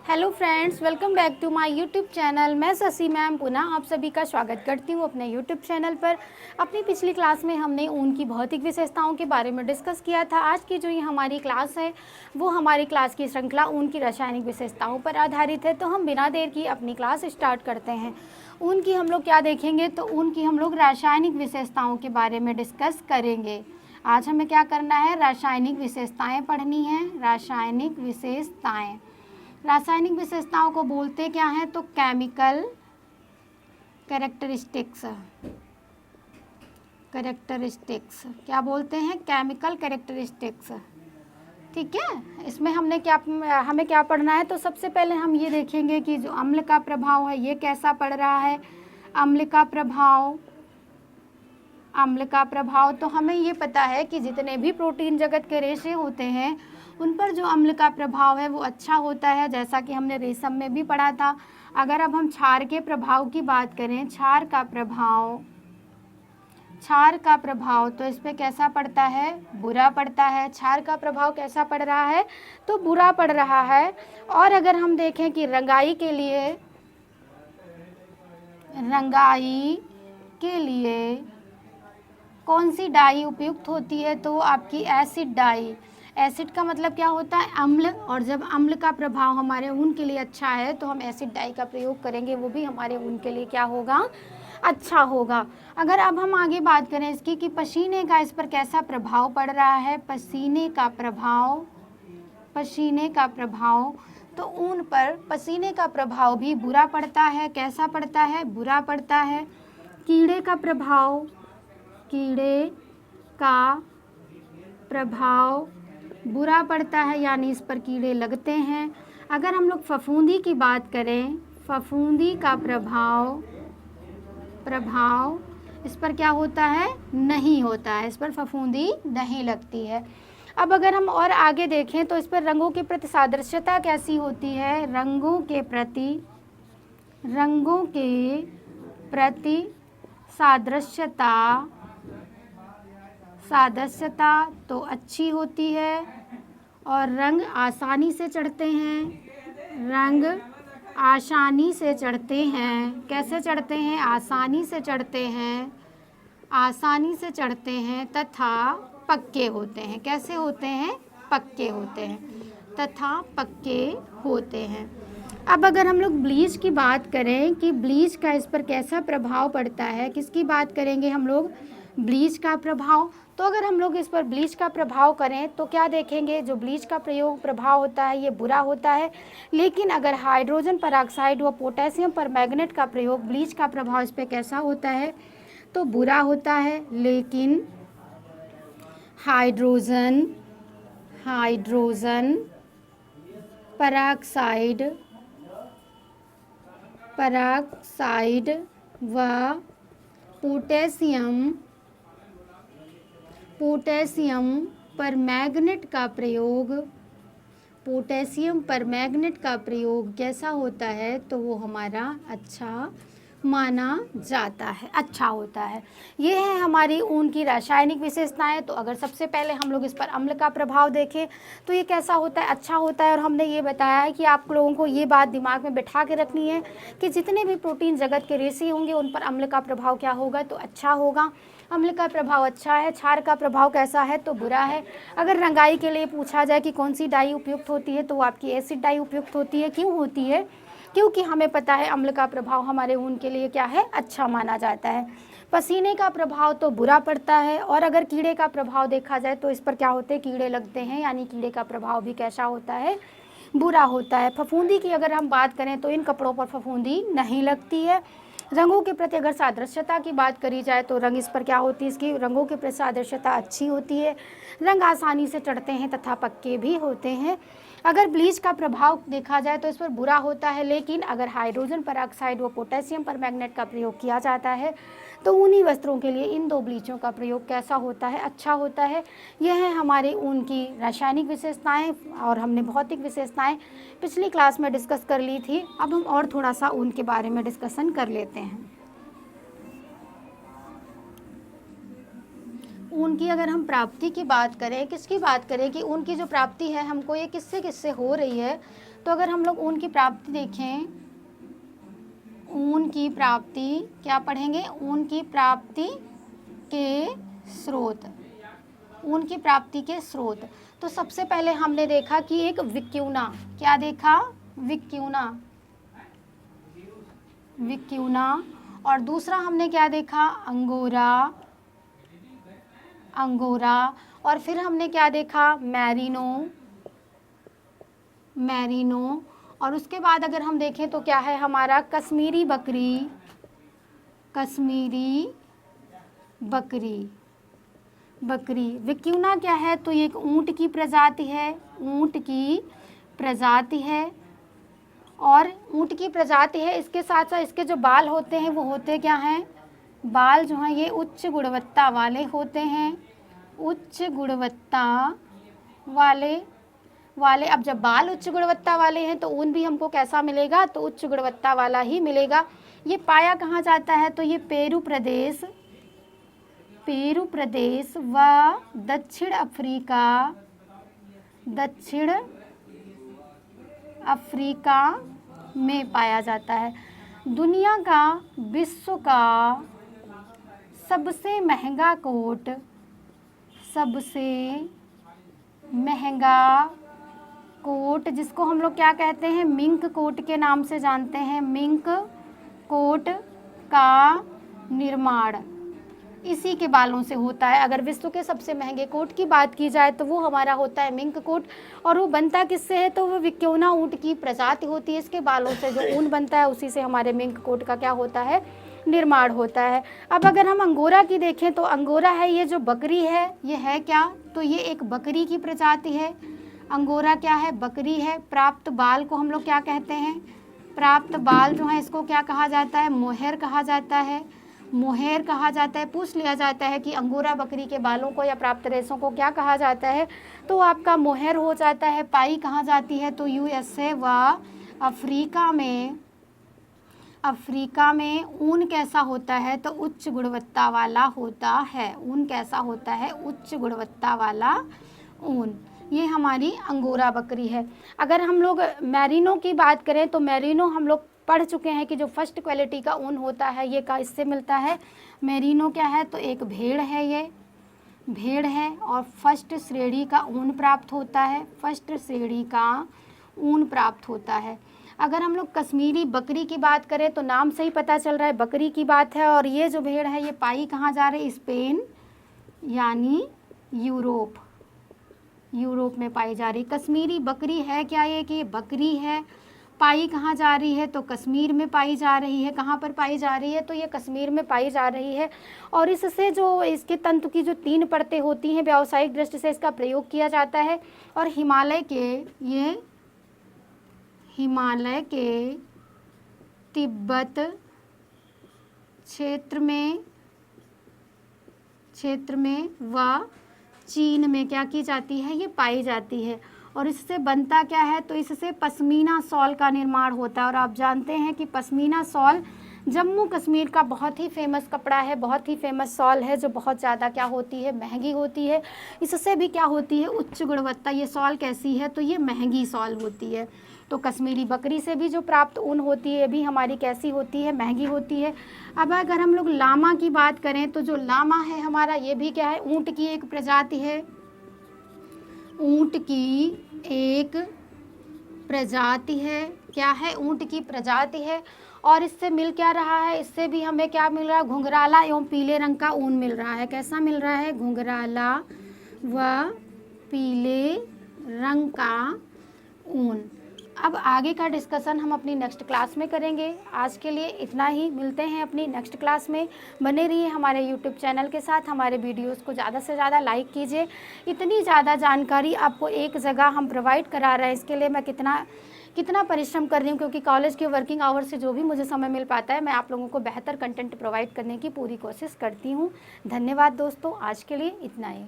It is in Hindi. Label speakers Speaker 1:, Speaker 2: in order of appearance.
Speaker 1: Hello friends, welcome back to my YouTube channel. मैं शशि मैम पुनः आप सभी का स्वागत करती हूँ अपने यूट्यूब चैनल पर। अपनी पिछली क्लास में हमने ऊन की भौतिक विशेषताओं के बारे में डिस्कस किया था। आज की जो ये हमारी क्लास है वो हमारी क्लास की श्रृंखला ऊन की रासायनिक विशेषताओं पर आधारित है। तो हम बिना देर की अपनी क्लास स्टार्ट करते हैं। ऊन की हम लोग क्या देखेंगे, तो ऊन की हम लोग रासायनिक विशेषताओं के बारे में डिस्कस करेंगे। आज हमें क्या करना है, रासायनिक विशेषताएँ पढ़नी है। रासायनिक विशेषताएँ, रासायनिक विशेषताओं को बोलते क्या हैं, तो केमिकल कैरेक्टरिस्टिक्स। क्या बोलते हैं, केमिकल कैरेक्टरिस्टिक्स। ठीक है, इसमें हमें क्या पढ़ना है, तो सबसे पहले हम ये देखेंगे कि जो अम्ल का प्रभाव है ये कैसा पड़ रहा है। अम्ल का प्रभाव तो हमें ये पता है कि जितने भी प्रोटीन जगत के रेशे होते हैं उन पर जो अम्ल का प्रभाव है वो अच्छा होता है, जैसा कि हमने रेशम में भी पढ़ा था। अगर अब हम क्षार के प्रभाव की बात करें, क्षार का प्रभाव तो इस पे कैसा पड़ता है, बुरा पड़ता है। क्षार का प्रभाव कैसा पड़ रहा है, तो बुरा पड़ रहा है। और अगर हम देखें कि रंगाई के लिए कौन सी डाई उपयुक्त होती है, तो आपकी एसिड डाई। एसिड का मतलब क्या होता है, अम्ल, और जब अम्ल का प्रभाव हमारे ऊन के लिए अच्छा है तो हम एसिड डाई का प्रयोग करेंगे, वो भी हमारे ऊन के लिए क्या होगा, अच्छा होगा। अगर अब हम आगे बात करें इसकी कि पसीने का इस पर कैसा प्रभाव पड़ रहा है, पसीने का प्रभाव तो ऊन पर पसीने का प्रभाव भी बुरा पड़ता है। कैसा पड़ता है, बुरा पड़ता है। कीड़े का प्रभाव बुरा पड़ता है, यानी इस पर कीड़े लगते हैं। अगर हम लोग फफूंदी की बात करें, फफूंदी का प्रभाव इस पर क्या होता है, नहीं होता है, इस पर फफूंदी नहीं लगती है। अब अगर हम और आगे देखें तो इस पर रंगों के प्रति सादृश्यता कैसी होती है, रंगों के प्रति सादृश्यता तो अच्छी होती है, और रंग आसानी से चढ़ते हैं। कैसे चढ़ते हैं, आसानी से चढ़ते हैं तथा पक्के होते हैं। कैसे होते हैं, पक्के होते हैं तथा पक्के होते हैं। अब अगर हम लोग ब्लीच की बात करें कि ब्लीच का इस पर कैसा प्रभाव पड़ता है, किसकी बात करेंगे हम लोग, ब्लीच का प्रभाव। तो अगर हम लोग इस पर ब्लीच का प्रभाव करें तो क्या देखेंगे, जो ब्लीच का प्रभाव होता है ये बुरा होता है। लेकिन अगर हाइड्रोजन परऑक्साइड व पोटेशियम परमैंगनेट का प्रयोग, ब्लीच का प्रभाव इस पर कैसा होता है, तो बुरा होता है। लेकिन हाइड्रोजन परऑक्साइड व पोटेशियम परमैंगनेट का प्रयोग कैसा होता है, तो वो हमारा अच्छा माना जाता है, अच्छा होता है। ये है हमारी ऊन की रासायनिक विशेषताएं। तो अगर सबसे पहले हम लोग इस पर अम्ल का प्रभाव देखें तो ये कैसा होता है, अच्छा होता है। और हमने ये बताया है कि आप लोगों को ये बात दिमाग में बिठा के रखनी है कि जितने भी प्रोटीन जगत के रेशे होंगे उन पर अम्ल का प्रभाव क्या होगा, तो अच्छा होगा। अम्ल का प्रभाव अच्छा है। क्षार का प्रभाव कैसा है, तो बुरा है। अगर रंगाई के लिए पूछा जाए कि कौन सी डाई उपयुक्त होती है, तो वो आपकी एसिड डाई उपयुक्त होती है। क्यों होती है, क्योंकि हमें पता है अम्ल का प्रभाव हमारे ऊन के लिए क्या है, अच्छा माना जाता है। पसीने का प्रभाव तो बुरा पड़ता है। और अगर कीड़े का प्रभाव देखा जाए तो इस पर क्या होते हैं, कीड़े लगते हैं, यानी कीड़े का प्रभाव भी कैसा होता है, बुरा होता है। फफूंदी की अगर हम बात करें तो इन कपड़ों पर फफूंदी नहीं लगती है। रंगों के प्रति अगर सादृश्यता की बात करी जाए तो रंग इस पर क्या होती है, इसकी रंगों के प्रति सादृश्यता अच्छी होती है। रंग आसानी से चढ़ते हैं तथा पक्के भी होते हैं। अगर ब्लीच का प्रभाव देखा जाए तो इस पर बुरा होता है। लेकिन अगर हाइड्रोजन परऑक्साइड व पोटेशियम परमैंगनेट का प्रयोग किया जाता है तो ऊनी वस्त्रों के लिए इन दो ब्लीचों का प्रयोग कैसा होता है, अच्छा होता है। यह है हमारे ऊन की रासायनिक विशेषताएं, और हमने भौतिक विशेषताएं पिछली क्लास में डिस्कस कर ली थी। अब हम और थोड़ा सा ऊन के बारे में डिस्कशन कर लेते हैं। ऊन की अगर हम प्राप्ति की बात करें, किसकी बात करें कि ऊन की जो प्राप्ति है हमको ये किससे हो रही है, तो अगर हम लोग ऊन की प्राप्ति देखें, ऊन की प्राप्ति क्या पढ़ेंगे, ऊन की प्राप्ति के स्रोत, ऊन की प्राप्ति के स्रोत। तो सबसे पहले हमने देखा कि एक विक्यूना, क्या देखा, विक्यूना, विक्यूना। और दूसरा हमने क्या देखा, अंगोरा, अंगोरा। और फिर हमने क्या देखा, मैरिनो, मैरिनो। और उसके बाद अगर हम देखें तो क्या है हमारा, कश्मीरी बकरी, कश्मीरी बकरी, बकरी। विक्यूना क्या है, तो ये एक ऊंट की प्रजाति है, ऊंट की प्रजाति है। और ऊंट की प्रजाति है, इसके साथ साथ इसके जो बाल होते हैं वो होते क्या हैं, बाल जो हैं ये उच्च गुणवत्ता वाले होते हैं, उच्च गुणवत्ता वाले वाले। अब जब बाल उच्च गुणवत्ता वाले हैं तो ऊन भी हमको कैसा मिलेगा, तो उच्च गुणवत्ता वाला ही मिलेगा। ये पाया कहाँ जाता है, तो ये पेरू प्रदेश, पेरू प्रदेश व दक्षिण अफ्रीका, दक्षिण अफ्रीका में पाया जाता है। दुनिया का, विश्व का सबसे महंगा कोट, सबसे महंगा कोट, जिसको हम लोग क्या कहते हैं, मिंक कोट के नाम से जानते हैं, मिंक कोट का निर्माण इसी के बालों से होता है। अगर विश्व के सबसे महंगे कोट की बात की जाए तो वो हमारा होता है मिंक कोट। और वो बनता किससे है, तो वो विक्योना ऊंट की प्रजाति होती है, इसके बालों से जो ऊन बनता है उसी से हमारे मिंक कोट का क्या होता है, निर्माण होता है। अब अगर हम अंगोरा की देखें तो अंगोरा है ये जो बकरी है, ये है क्या, तो ये एक बकरी की प्रजाति है। अंगोरा क्या है, बकरी है। प्राप्त बाल को हम लोग क्या कहते हैं, प्राप्त बाल जो है इसको क्या कहा जाता है, मोहेर कहा जाता है, मोहेर कहा जाता है। पूछ लिया जाता है कि अंगोरा बकरी के बालों को या प्राप्त रेशों को क्या कहा जाता है, तो आपका मोहेर हो जाता है। पाई कहाँ जाती है, तो यूएसए व अफ्रीका में, अफ्रीका में ऊन कैसा होता है, तो उच्च गुणवत्ता वाला होता है। ऊन कैसा होता है, उच्च गुणवत्ता वाला ऊन। ये हमारी अंगोरा बकरी है। अगर हम लोग मैरिनो की बात करें तो मैरिनो हम लोग पढ़ चुके हैं कि जो फर्स्ट क्वालिटी का ऊन होता है ये का इससे मिलता है। मैरिनो क्या है, तो एक भेड़ है, ये भेड़ है और फर्स्ट श्रेणी का ऊन प्राप्त होता है, फर्स्ट श्रेणी का ऊन प्राप्त होता है। अगर हम लोग कश्मीरी बकरी की बात करें तो नाम से ही पता चल रहा है बकरी की बात है। और ये जो भेड़ है ये पाई कहाँ जा रही है, स्पेन यानी यूरोप, यूरोप में पाई जा रही। कश्मीरी बकरी है क्या, ये कि बकरी है। पाई कहाँ जा रही है, तो कश्मीर में पाई जा रही है। कहाँ पर पाई जा रही है, तो ये कश्मीर में पाई जा रही है। और इससे जो इसके तंतु की जो 3 परतें होती हैं व्यावसायिक दृष्टि से इसका प्रयोग किया जाता है। और हिमालय के, ये हिमालय के तिब्बत क्षेत्र में व चीन में क्या की जाती है, ये पाई जाती है। और इससे बनता क्या है, तो इससे पश्मीना शॉल का निर्माण होता है। और आप जानते हैं कि पश्मीना शॉल जम्मू कश्मीर का बहुत ही फेमस कपड़ा है, बहुत ही फेमस शॉल है, जो बहुत ज़्यादा क्या होती है, महंगी होती है। इससे भी क्या होती है, उच्च गुणवत्ता। ये शॉल कैसी है, तो ये महंगी शॉल होती है। तो कश्मीरी बकरी से भी जो प्राप्त ऊन होती है ये भी हमारी कैसी होती है, महंगी होती है। अब अगर हम लोग लामा की बात करें तो जो लामा है हमारा, ये भी क्या है, ऊँट की एक प्रजाति है, ऊँट की एक प्रजाति है। क्या है, ऊँट की प्रजाति है। और इससे मिल क्या रहा है, इससे भी हमें क्या मिल रहा है, घुंघराला एवं पीले रंग का ऊन मिल रहा है। कैसा मिल रहा है, घुंघराला व पीले रंग का ऊन। अब आगे का डिस्कशन हम अपनी नेक्स्ट क्लास में करेंगे। आज के लिए इतना ही, मिलते हैं अपनी नेक्स्ट क्लास में। बने रहिए हमारे यूट्यूब चैनल के साथ, हमारे वीडियोस को ज़्यादा से ज़्यादा लाइक कीजिए। इतनी ज़्यादा जानकारी आपको एक जगह हम प्रोवाइड करा रहे हैं, इसके लिए मैं कितना परिश्रम कर रही हूँ, क्योंकि कॉलेज के वर्किंग आवर से जो भी मुझे समय मिल पाता है मैं आप लोगों को बेहतर कंटेंट प्रोवाइड करने की पूरी कोशिश करती हूँ। धन्यवाद दोस्तों, आज के लिए इतना ही।